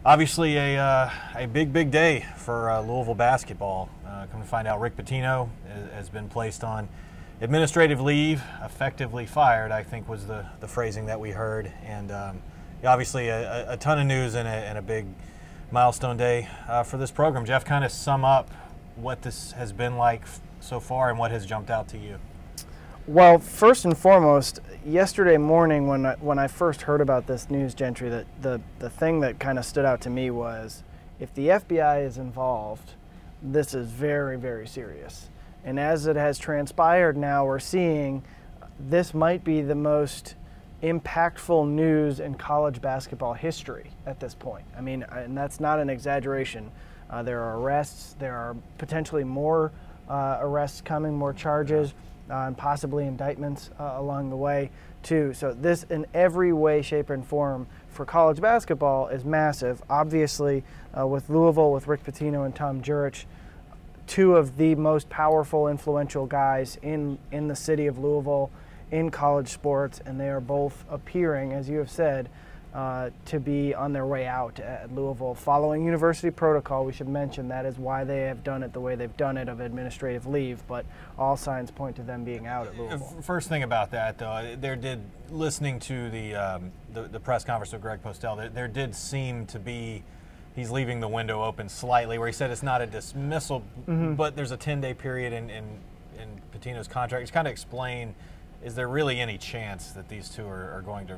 Obviously, a big day for Louisville basketball. Come to find out, Rick Pitino has been placed on administrative leave, effectively fired, I think was the phrasing that we heard. And obviously, a ton of news and a big milestone day for this program. Jeff, kind of sum up what this has been like so far and what has jumped out to you. Well, first and foremost, yesterday morning when I first heard about this news, Gentry, the thing that kind of stood out to me was if the FBI is involved, this is very, very serious. And as it has transpired now, we're seeing this might be the most impactful news in college basketball history at this point. I mean, and that's not an exaggeration. There are arrests, there are potentially more arrests coming, more charges. And possibly indictments along the way too. So this in every way, shape, and form for college basketball is massive. Obviously with Louisville, with Rick Pitino and Tom Jurich, two of the most powerful, influential guys in the city of Louisville in college sports, and they are both appearing, as you have said, to be on their way out at Louisville. Following university protocol, we should mention that is why they have done it the way they've done it, of administrative leave, but all signs point to them being out at Louisville. First thing about that, though, listening to the press conference with Greg Postel, there did seem to be, he's leaving the window open slightly, where he said it's not a dismissal, but there's a 10-day period in Pitino's contract. Just kind of explain, is there really any chance that these two are going to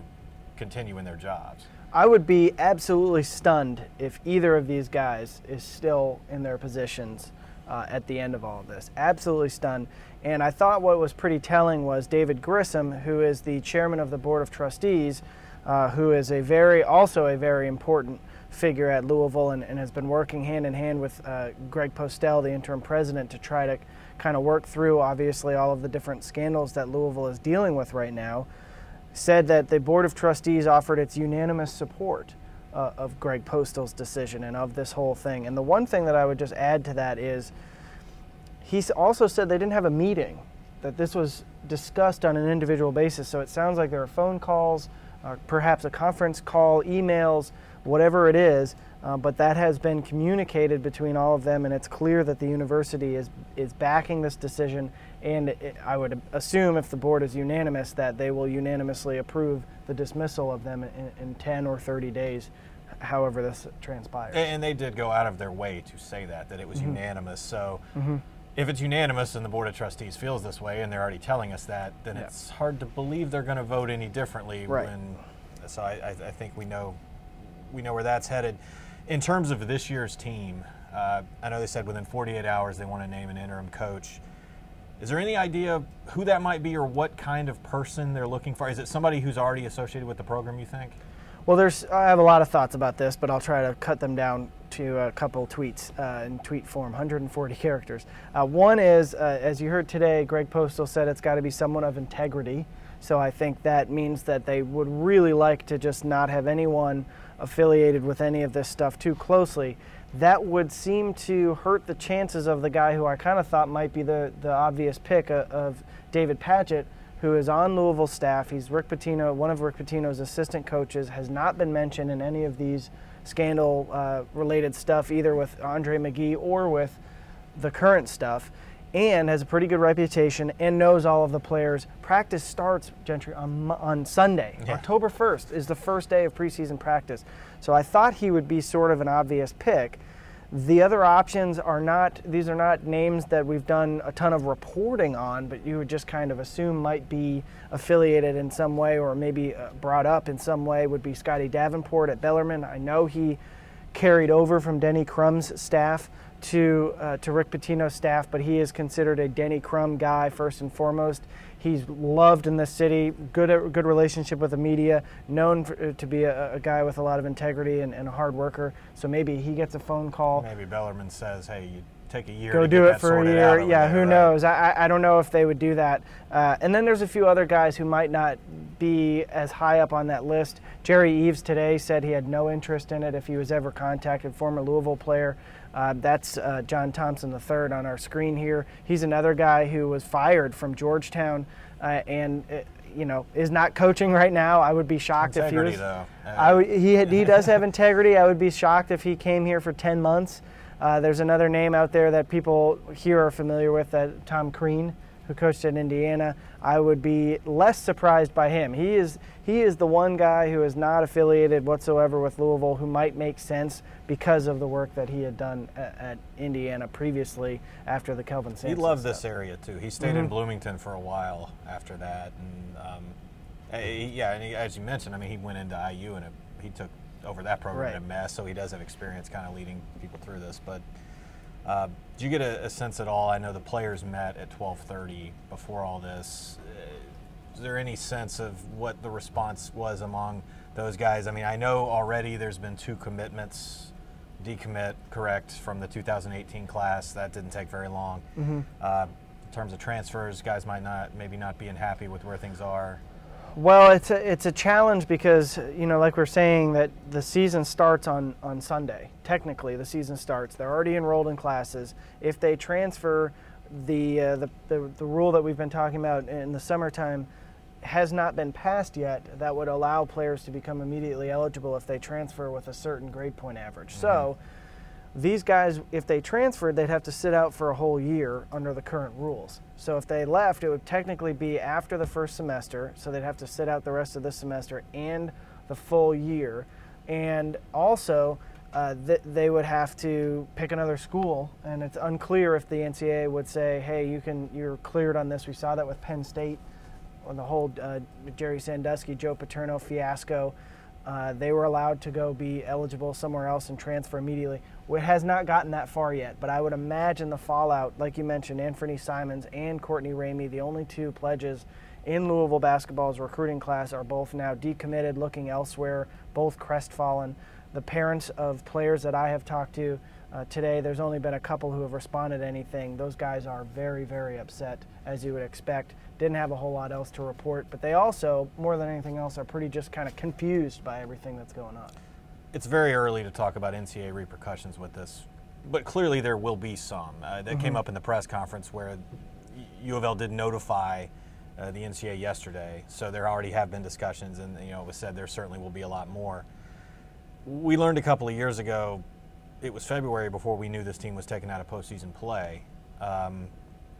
continue in their jobs? I would be absolutely stunned if either of these guys is still in their positions at the end of all of this. Absolutely stunned. And I thought what was pretty telling was David Grissom, who is the chairman of the Board of Trustees, who is also a very important figure at Louisville and has been working hand in hand with Greg Postel, the interim president, to try to kind of work through, obviously, all of the different scandals that Louisville is dealing with right now. Said that the Board of Trustees offered its unanimous support of Greg Postel's decision and of this whole thing. And the one thing that I would just add to that is he also said they didn't have a meeting, that this was discussed on an individual basis. So it sounds like there are phone calls, perhaps a conference call, emails, whatever it is, but that has been communicated between all of them, and it's clear that the university is backing this decision. And I would assume if the board is unanimous that they will unanimously approve the dismissal of them in 10 or 30 days, however this transpires. And they did go out of their way to say that it was unanimous. So if it's unanimous and the Board of Trustees feels this way and they're already telling us that, then it's hard to believe they're going to vote any differently. Right. So I think we know where that's headed. In terms of this year's team, I know they said within 48 hours they want to name an interim coach. Is there any idea who that might be or what kind of person they're looking for? Is it somebody who's already associated with the program, you think? Well, I have a lot of thoughts about this, but I'll try to cut them down to a couple tweets in tweet form, 140 characters. One is, as you heard today, Greg Postel said it's got to be someone of integrity. So I think that means that they would really like to just not have anyone affiliated with any of this stuff too closely. That would seem to hurt the chances of the guy who I kind of thought might be the obvious pick of David Padgett, who is on Louisville staff. He's Rick Pitino, one of Rick Pitino's assistant coaches, has not been mentioned in any of these scandal-related stuff, either with Andre McGee or with the current stuff, and has a pretty good reputation and knows all of the players. Practice starts, Gentry, on Sunday. Yeah. October 1st is the first day of preseason practice. So I thought he would be sort of an obvious pick. The other options are these are not names that we've done a ton of reporting on, but you would just kind of assume might be affiliated in some way or maybe brought up in some way, would be Scotty Davenport at Bellarmine. I know he carried over from Denny Crum's staff to Rick Pitino's staff, but he is considered a Denny Crum guy first and foremost. He's loved in this city, good relationship with the media, known to be a guy with a lot of integrity and a hard worker. So maybe he gets a phone call. Maybe Bellarmine says, hey, you take a year go to do get it for a year. Yeah, who right? knows? I don't know if they would do that. And then there's a few other guys who might not be as high up on that list. Jerry Eves today said he had no interest in it if he was ever contacted, former Louisville player. That's John Thompson III on our screen here. He's another guy who was fired from Georgetown, and is not coaching right now. I would be shocked integrity, if he though. was. He does have integrity. I would be shocked if he came here for 10 months. There's another name out there that people here are familiar with, Tom Crean, who coached at Indiana. I would be less surprised by him. He is the one guy who is not affiliated whatsoever with Louisville, who might make sense because of the work that he had done at Indiana previously after the Kelvin Sampson He loved stuff. this area too. He stayed in Bloomington for a while after that, and as you mentioned, I mean, he went into IU and he took over that program in a mess, so he does have experience kind of leading people through this. But did you get a sense at all? I know the players met at 12:30 before all this. Is there any sense of what the response was among those guys? I mean, I know already there's been 2 commitments, decommit, correct, from the 2018 class. That didn't take very long. In terms of transfers, guys might maybe not being happy with where things are. Well, it's a challenge because, like we're saying, that the season starts on Sunday. Technically, the season starts. They're already enrolled in classes. If they transfer, the rule that we've been talking about in the summertime has not been passed yet. That would allow players to become immediately eligible if they transfer with a certain grade point average. So these guys, if they transferred, they'd have to sit out for a whole year under the current rules. So if they left, it would technically be after the first semester, so they'd have to sit out the rest of this semester and the full year. And also, they would have to pick another school, and it's unclear if the NCAA would say, hey, you're cleared on this. We saw that with Penn State on the whole Jerry Sandusky, Joe Paterno fiasco. They were allowed to go be eligible somewhere else and transfer immediately. It has not gotten that far yet, but I would imagine the fallout, like you mentioned, Anthony Simons and Courtney Ramey, the only 2 pledges in Louisville basketball's recruiting class, are both now decommitted, looking elsewhere, both crestfallen. The parents of players that I have talked to today, there's only been a couple who have responded to anything. Those guys are very, very upset, as you would expect. Didn't have a whole lot else to report, but they also, more than anything else, are pretty just kind of confused by everything that's going on. It's very early to talk about NCAA repercussions with this, but clearly there will be some. That came up in the press conference where U of L did notify the NCAA yesterday, so there already have been discussions, and it was said there certainly will be a lot more. We learned a couple of years ago, it was February before we knew this team was taken out of postseason play.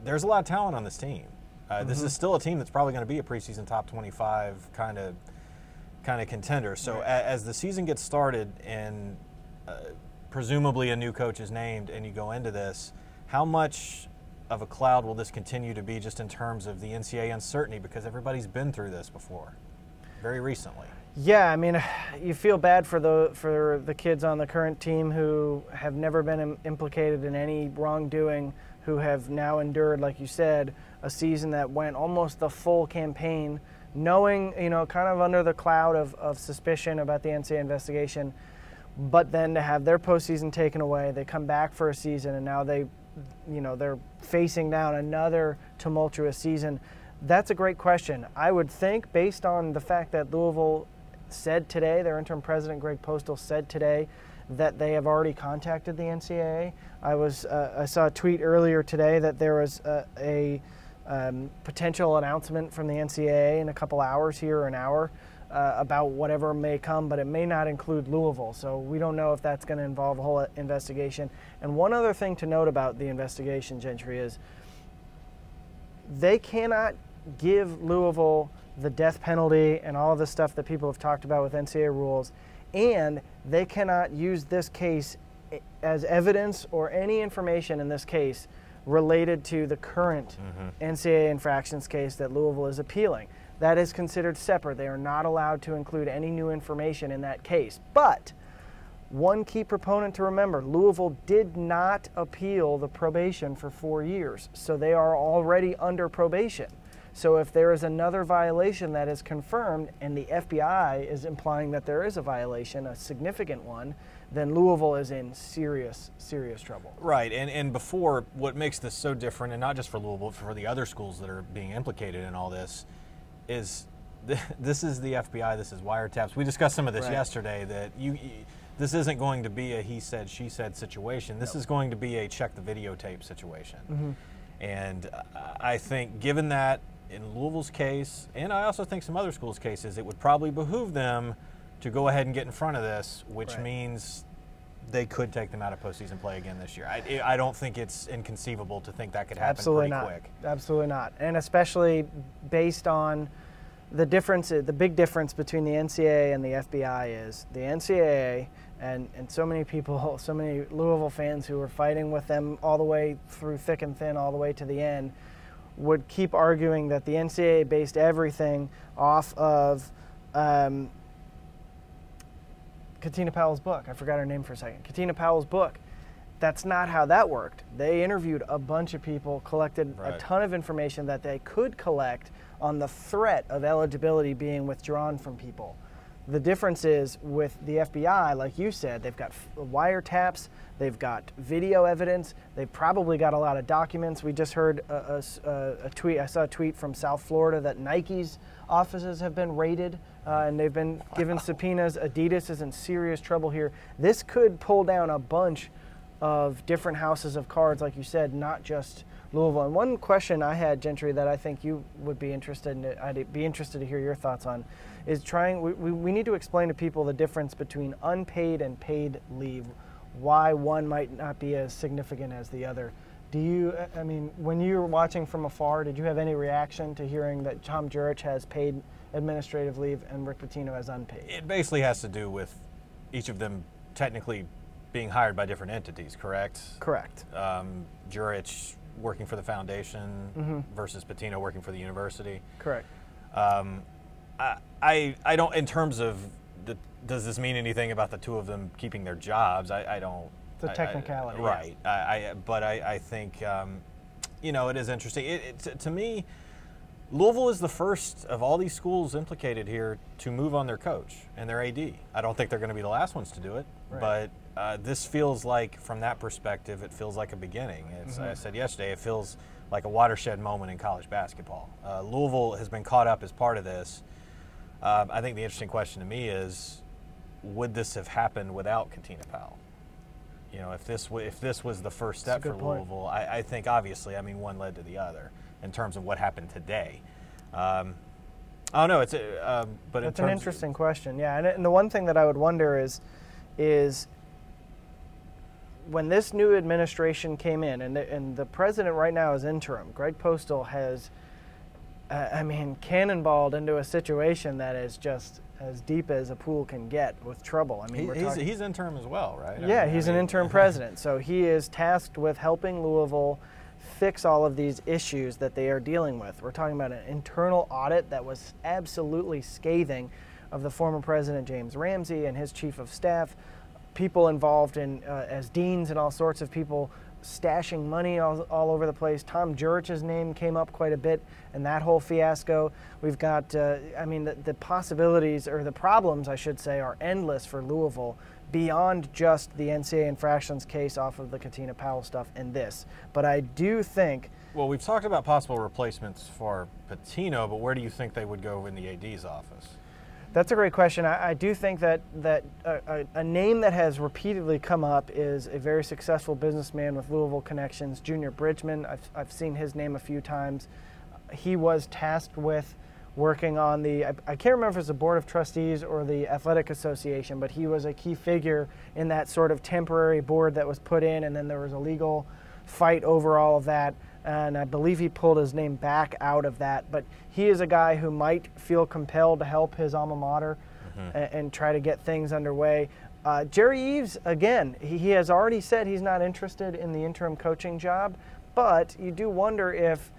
There's a lot of talent on this team. This is still a team that's probably going to be a preseason top 25 kind of contender. So as the season gets started and presumably a new coach is named and you go into this, how much of a cloud will this continue to be just in terms of the NCAA uncertainty, because everybody's been through this before very recently? Yeah, I mean, you feel bad for the kids on the current team who have never been implicated in any wrongdoing, who have now endured, like you said, a season that went almost the full campaign, knowing, kind of under the cloud of suspicion about the NCAA investigation, but then to have their postseason taken away, they come back for a season, and now they're facing down another tumultuous season. That's a great question. I would think, based on the fact that Louisville said today, their interim president, Greg Postal, said today that they have already contacted the NCAA. I saw a tweet earlier today that there was a potential announcement from the NCAA in a couple hours here, or an hour, about whatever may come, but it may not include Louisville. So we don't know if that's going to involve a whole investigation. And one other thing to note about the investigation, Gentry, is they cannot give Louisville the death penalty and all of the stuff that people have talked about with NCAA rules, and they cannot use this case as evidence or any information in this case related to the current NCAA infractions case that Louisville is appealing. That is considered separate. They are not allowed to include any new information in that case. But one key proponent to remember, Louisville did not appeal the probation for 4 years, so they are already under probation. So if there is another violation that is confirmed, and the FBI is implying that there is a violation, a significant one, then Louisville is in serious, serious trouble. Right, and before, what makes this so different, and not just for Louisville, but for the other schools that are being implicated in all this, is this is the FBI, this is wiretaps. We discussed some of this yesterday, that this isn't going to be a he said, she said situation. This is going to be a check the videotape situation. And I think given that, in Louisville's case, and I also think some other schools' cases, it would probably behoove them to go ahead and get in front of this, which means they could take them out of postseason play again this year. I don't think it's inconceivable to think that could happen pretty quick. Absolutely not. And especially based on the difference, the big difference between the NCAA and the FBI is the NCAA, and so many people, so many Louisville fans who were fighting with them all the way through thick and thin, all the way to the end, would keep arguing that the NCAA based everything off of Katina Powell's book. I forgot her name for a second. Katina Powell's book. That's not how that worked. They interviewed a bunch of people, collected a ton of information that they could collect on the threat of eligibility being withdrawn from people. The difference is with the FBI, like you said, they've got wiretaps, they've got video evidence, they've probably got a lot of documents. We just heard a tweet, I saw a tweet from South Florida that Nike's offices have been raided and they've been given subpoenas. Adidas is in serious trouble here. This could pull down a bunch of different houses of cards, like you said, not just Louisville. And one question I had, Gentry, that I think you would be interested in, I'd be interested to hear your thoughts on, is we need to explain to people the difference between unpaid and paid leave, why one might not be as significant as the other. Do you, I mean, when you were watching from afar, did you have any reaction to hearing that Tom Jurich has paid administrative leave and Rick Pitino has unpaid? It basically has to do with each of them technically being hired by different entities, correct? Correct. Jurich working for the foundation versus Pitino working for the university. Correct. I don't, in terms of, does this mean anything about the two of them keeping their jobs? I don't. It's a technicality. Right. But I think, you know, it is interesting. To me, Louisville is the first of all these schools implicated here to move on their coach and their AD. I don't think they're going to be the last ones to do it, but this feels like, from that perspective, it feels like a beginning. I said yesterday, it feels like a watershed moment in college basketball. Louisville has been caught up as part of this. I think the interesting question to me is, would this have happened without Katina Powell? You know, if this was the first step for Louisville, I think obviously, I mean, one led to the other in terms of what happened today. I don't know. But it's an interesting question. Yeah, and the one thing that I would wonder is when this new administration came in, and the president right now is interim. Greg Postel has, I mean, cannonballed into a situation that is just as deep as a pool can get with trouble. I mean, he's interim as well, right? Yeah, he's an interim president. So he is tasked with helping Louisville fix all of these issues that they are dealing with. We're talking about an internal audit that was absolutely scathing of the former president, James Ramsey, and his chief of staff, people involved in as deans and all sorts of people stashing money all over the place. Tom Jurich's name came up quite a bit in that whole fiasco. We've got, I mean, the possibilities, or the problems, I should say, are endless for Louisville beyond just the NCAA infractions case off of the Katina Powell stuff and this. But I do think... Well, we've talked about possible replacements for Pitino, but where do you think they would go in the AD's office? That's a great question. I do think that a name that has repeatedly come up is a very successful businessman with Louisville connections, Junior Bridgman. I've seen his name a few times. He was tasked with working on the, I can't remember if it was the Board of Trustees or the Athletic Association, but he was a key figure in that sort of temporary board that was put in, and then there was a legal fight over all of that. And I believe he pulled his name back out of that. But he is a guy who might feel compelled to help his alma mater and try to get things underway. Jerry Eves, again, he has already said he's not interested in the interim coaching job, but you do wonder if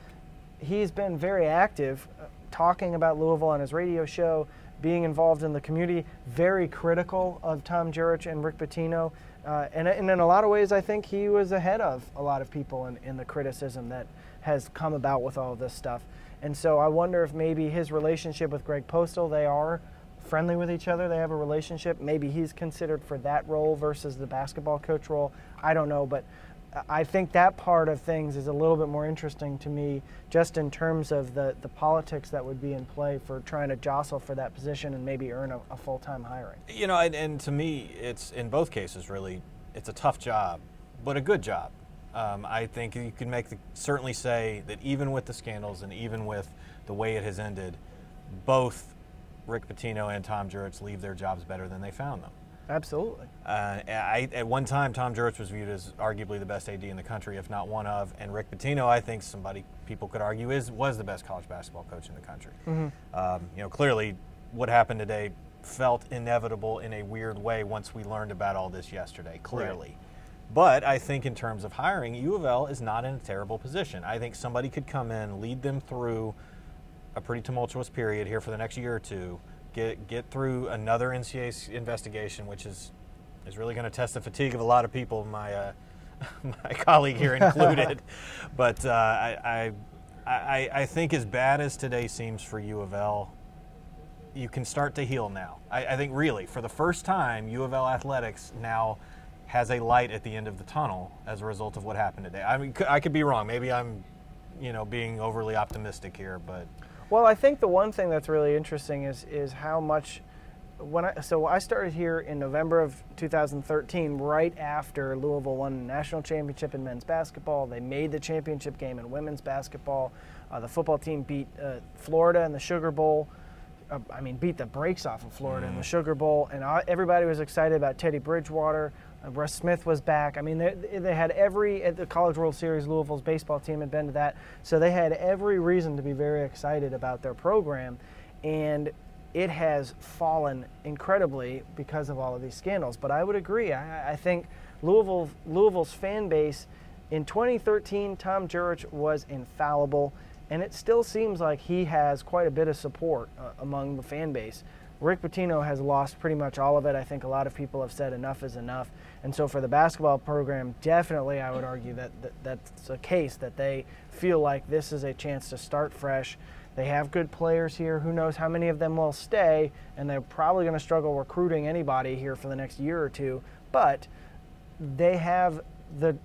he's been very active talking about Louisville on his radio show, being involved in the community, very critical of Tom Jurich and Rick Pitino. And in a lot of ways, I think he was ahead of a lot of people in the criticism that has come about with all of this stuff. And so I wonder if maybe his relationship with Greg Postel, they are friendly with each other, they have a relationship. Maybe he's considered for that role versus the basketball coach role. I don't know, but I think that part of things is a little bit more interesting to me, just in terms of the politics that would be in play for trying to jostle for that position and maybe earn a full-time hiring. You know, and to me, it's in both cases, really, it's a tough job, but a good job. I think you can certainly say that even with the scandals and even with the way it has ended, both Rick Pitino and Tom Jurich leave their jobs better than they found them. Absolutely. At one time, Tom Jurich was viewed as arguably the best AD in the country, if not one of, and Rick Pitino, I think people could argue was the best college basketball coach in the country. Mm-hmm. Clearly, what happened today felt inevitable in a weird way once we learned about all this yesterday. Clearly. Right. But I think in terms of hiring, U of L is not in a terrible position. I think somebody could come in, lead them through a pretty tumultuous period here for the next year or two, get through another NCAA investigation, which is really going to test the fatigue of a lot of people, my colleague here included. But I think as bad as today seems for U of L, you can start to heal now. I think really, for the first time, U of L athletics now has a light at the end of the tunnel as a result of what happened today. I mean, I could be wrong. Maybe I'm, being overly optimistic here, but. Well, I think the one thing that's really interesting is how much. So I started here in November of 2013, right after Louisville won the national championship in men's basketball. They made the championship game in women's basketball. The football team beat Florida in the Sugar Bowl. Beat the brakes off of Florida in the Sugar Bowl, and everybody was excited about Teddy Bridgewater. Russ Smith was back. They had at the College World Series, Louisville's baseball team had been to that, so they had every reason to be very excited about their program, and it has fallen incredibly because of all of these scandals. But I would agree. I think Louisville's fan base in 2013, Tom Jurich was infallible. And it still seems like he has quite a bit of support among the fan base. Rick Pitino has lost pretty much all of it. I think a lot of people have said enough is enough. And so for the basketball program, definitely I would argue that's a case that they feel like this is a chance to start fresh. They have good players here. Who knows how many of them will stay, and they're probably going to struggle recruiting anybody here for the next year or two. But they have the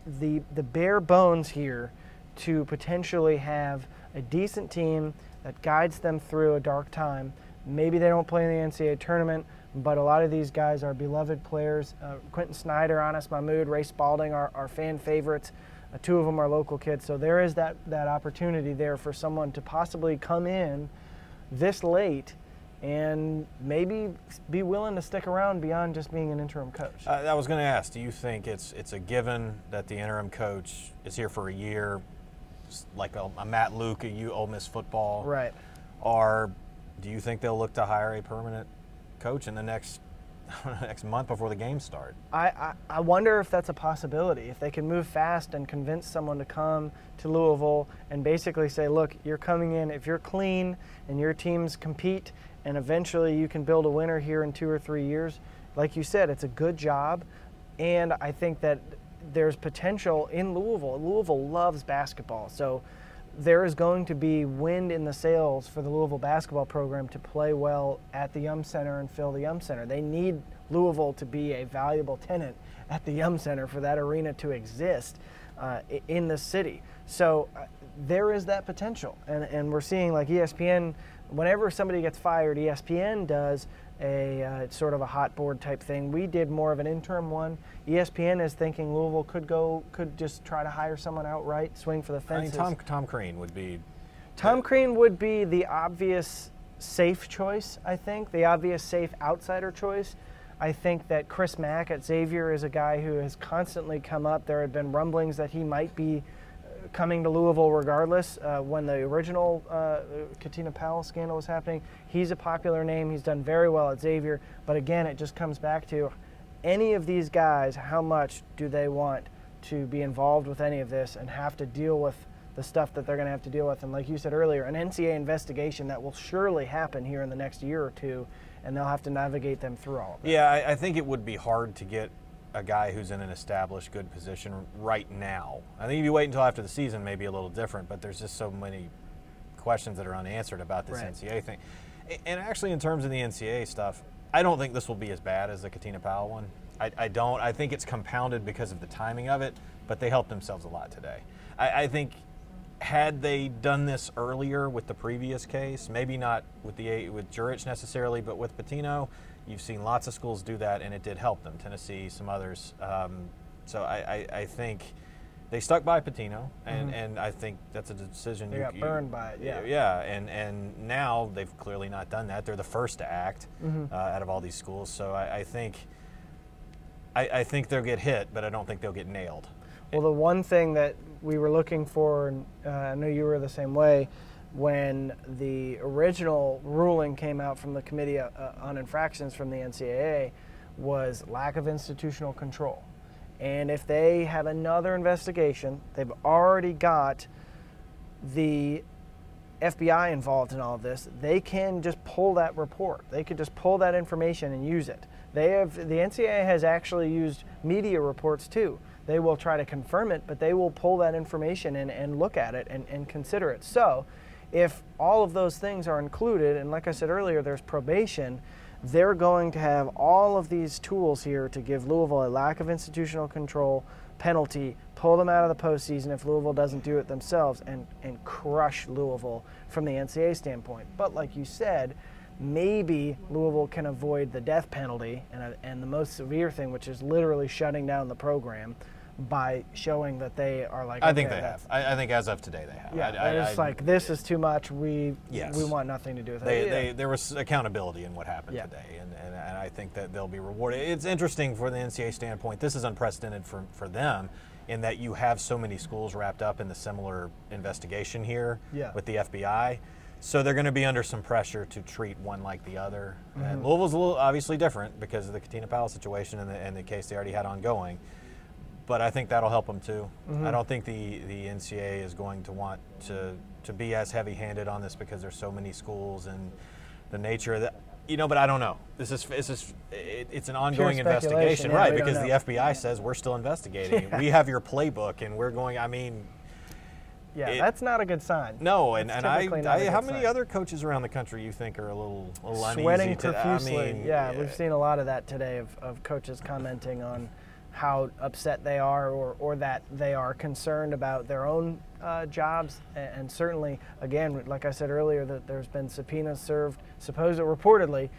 bare bones here to potentially have a decent team that guides them through a dark time. Maybe they don't play in the NCAA tournament, but a lot of these guys are beloved players. Quentin Snyder, Anas Mahmoud, Ray Spalding are fan favorites. Two of them are local kids. So there is that opportunity there for someone to possibly come in this late and maybe be willing to stick around beyond just being an interim coach. I was going to ask, do you think it's a given that the interim coach is here for a year, like a Matt Luke, a Ole Miss football? Right. Or do you think they'll look to hire a permanent coach in the next month before the games start? I wonder if that's a possibility. If they can move fast and convince someone to come to Louisville and basically say, look, you're coming in, if you're clean and your teams compete and eventually you can build a winner here in 2 or 3 years, like you said, it's a good job. And I think that there's potential in Louisville. Louisville loves basketball, so there is going to be wind in the sails for the Louisville basketball program to play well at the Yum Center and fill the Yum Center. They need Louisville to be a valuable tenant at the Yum Center for that arena to exist in the city. So there is that potential, and we're seeing like ESPN, whenever somebody gets fired, ESPN does a sort of a hot board type thing. We did more of an interim one. ESPN is thinking Louisville could just try to hire someone outright, swing for the fences. I mean, Tom Crean would be. Tom Crean would be the obvious safe choice, I think, the obvious safe outsider choice. I think that Chris Mack at Xavier is a guy who has constantly come up. There had been rumblings that he might be coming to Louisville regardless. When the original Katina Powell scandal was happening, he's a popular name. He's done very well at Xavier. But again, it just comes back to any of these guys, how much do they want to be involved with any of this and have to deal with the stuff that they're going to have to deal with. And like you said earlier, an NCAA investigation that will surely happen here in the next year or two, and they'll have to navigate them through all of that. Yeah, I think it would be hard to get a guy who's in an established good position right now. I think if you wait until after the season, maybe a little different, but there's just so many questions that are unanswered about this NCAA thing. And actually, in terms of the NCAA stuff, I don't think this will be as bad as the Katina Powell one. I don't. I think it's compounded because of the timing of it, but they helped themselves a lot today. I think had they done this earlier with the previous case, maybe not with Jurich necessarily, but with Pitino, you've seen lots of schools do that, and it did help them. Tennessee, some others. So I think they stuck by Pitino, and I think that's a decision. They got burned by it, yeah. Yeah, and now they've clearly not done that. They're the first to act out of all these schools. So I think they'll get hit, but I don't think they'll get nailed. Well, the one thing that we were looking for, and I know you were the same way, when the original ruling came out from the Committee on Infractions from the NCAA, was lack of institutional control. And if they have another investigation, they've already got the FBI involved in all of this, they can just pull that report. They could just pull that information and use it. The NCAA has actually used media reports too. They will try to confirm it, but they will pull that information and look at it and consider it. So if all of those things are included, and like I said earlier, there's probation, they're going to have all of these tools here to give Louisville a lack of institutional control penalty, pull them out of the postseason if Louisville doesn't do it themselves, and crush Louisville from the NCAA standpoint. But like you said, maybe Louisville can avoid the death penalty and the most severe thing, which is literally shutting down the program, by showing that they are like. I think they have. I think as of today they have. Yeah, it's like, this is too much. We want nothing to do with it. There was accountability in what happened today, and I think that they'll be rewarded. It's interesting for the NCAA standpoint. This is unprecedented for them, in that you have so many schools wrapped up in the similar investigation here with the FBI. So they're going to be under some pressure to treat one like the other. And Louisville's a little obviously different because of the Katina Powell situation and the case they already had ongoing. But I think that'll help them too. I don't think the NCAA is going to want to be as heavy-handed on this because there's so many schools and the nature of that. But I don't know. It's an ongoing investigation, right? Because the FBI says we're still investigating. We have your playbook, and we're going. That's not a good sign. No, and how many other coaches around the country you think are a little uneasy? Sweating profusely. We've seen a lot of that today of coaches commenting on how upset they are or that they are concerned about their own jobs. And certainly, again, like I said earlier, that there's been subpoenas served, reportedly,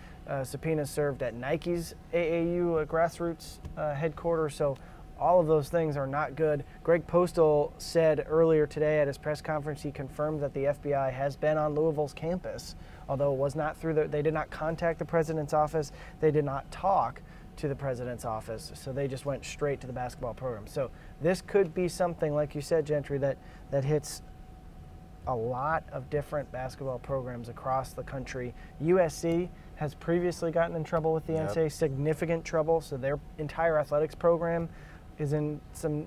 subpoenas served at Nike's AAU grassroots headquarters. So all of those things are not good. Greg Postal said earlier today at his press conference, he confirmed that the FBI has been on Louisville's campus, although it was not they did not contact the president's office. They did not talk to the president's office, so they just went straight to the basketball program. So this could be something, like you said, Gentry, that hits a lot of different basketball programs across the country. USC has previously gotten in trouble with the NCAA, significant trouble, so their entire athletics program is in some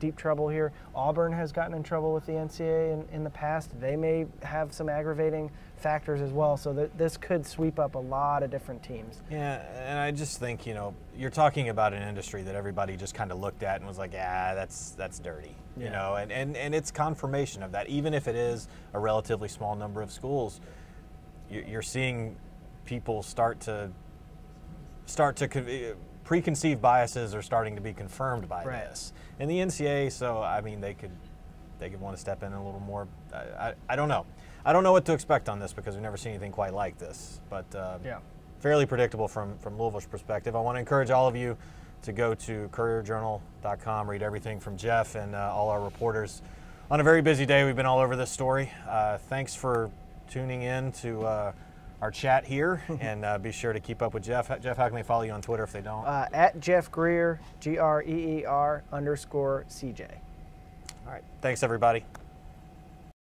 deep trouble here. Auburn has gotten in trouble with the NCAA in the past. They may have some aggravating factors as well, so this could sweep up a lot of different teams. Yeah, and I just think, you're talking about an industry that everybody just kind of looked at and was like, that's dirty, and it's confirmation of that. Even if it is a relatively small number of schools, you're seeing people start to preconceived biases are starting to be confirmed by this. And the NCAA, so they could want to step in a little more. I don't know. I don't know what to expect on this because we've never seen anything quite like this. But fairly predictable from Louisville's perspective. I want to encourage all of you to go to courierjournal.com, read everything from Jeff and all our reporters. On a very busy day, we've been all over this story. Thanks for tuning in to our chat here, and be sure to keep up with Jeff. Jeff, how can they follow you on Twitter if they don't? At Jeff Greer, GREER_CJ. All right. Thanks, everybody.